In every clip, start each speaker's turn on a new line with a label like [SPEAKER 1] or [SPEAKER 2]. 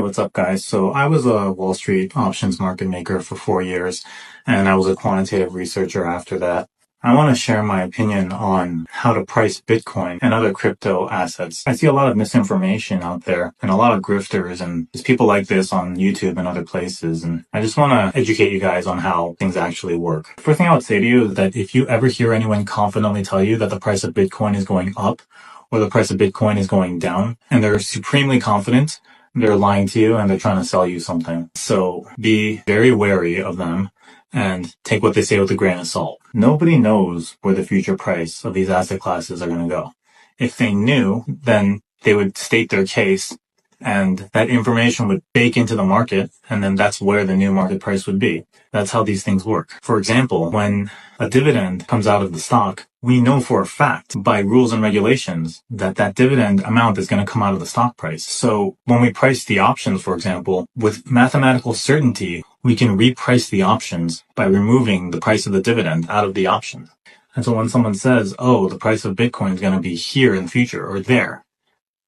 [SPEAKER 1] what's up, guys? So I was a Wall Street options market maker for 4 years, and I was a quantitative researcher after that. I want to share my opinion on how to price Bitcoin and other crypto assets. I see a lot of misinformation out there and a lot of grifters, and there's people like this on YouTube and other places, and I just want to educate you guys on how things actually work. First thing I would say to you is that if you ever hear anyone confidently tell you that the price of Bitcoin is going up or the price of Bitcoin is going down, and they're supremely confident, they're lying to you and they're trying to sell you something. So be very wary of them and take what they say with a grain of salt. Nobody knows where the future price of these asset classes are going to go. If they knew, then they would state their case and that information would bake into the market, and then that's where the new market price would be. That's how these things work. For example, when a dividend comes out of the stock, we know for a fact by rules and regulations that that dividend amount is going to come out of the stock price. So when we price the options, for example, with mathematical certainty, we can reprice the options by removing the price of the dividend out of the option. And so when someone says, oh, the price of Bitcoin is going to be here in the future or there,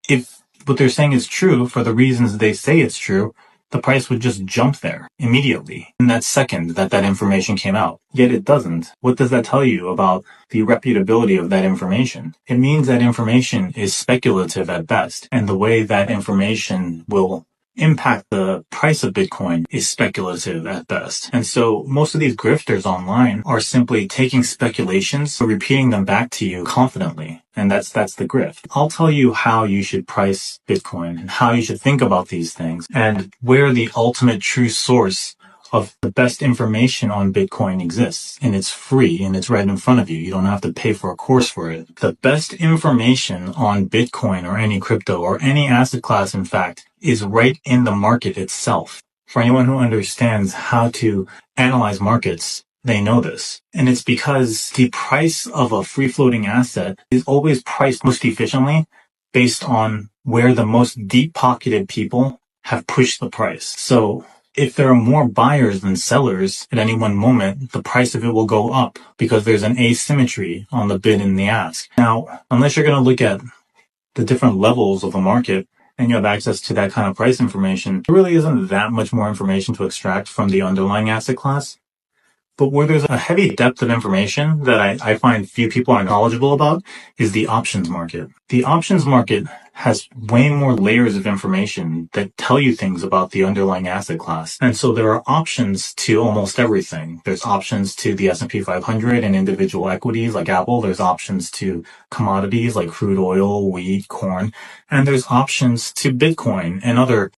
[SPEAKER 1] if what they're saying is true for the reasons they say it's true, the price would just jump there immediately in that second that that information came out. Yet it doesn't. What does that tell you about the reputability of that information? It means that information is speculative at best, and the way that information will impact the price of Bitcoin is speculative at best. And so most of these grifters online are simply taking speculations, but repeating them back to you confidently. And that's the grift. I'll tell you how you should price Bitcoin and how you should think about these things and where the ultimate true source of the best information on Bitcoin exists. And it's free and it's right in front of you. You don't have to pay for a course for it. The best information on Bitcoin or any crypto or any asset class, in fact, is right in the market itself. For anyone who understands how to analyze markets, they know this. And it's because the price of a free-floating asset is always priced most efficiently based on where the most deep-pocketed people have pushed the price. So if there are more buyers than sellers at any one moment, the price of it will go up because there's an asymmetry on the bid and the ask. Now, unless you're going to look at the different levels of the market and you have access to that kind of price information, there really isn't that much more information to extract from the underlying asset class. But where there's a heavy depth of information that I find few people are knowledgeable about is the options market. The options market has way more layers of information that tell you things about the underlying asset class. And so there are options to almost everything. There's options to the S&P 500 and individual equities like Apple. There's options to commodities like crude oil, wheat, corn. And there's options to Bitcoin and other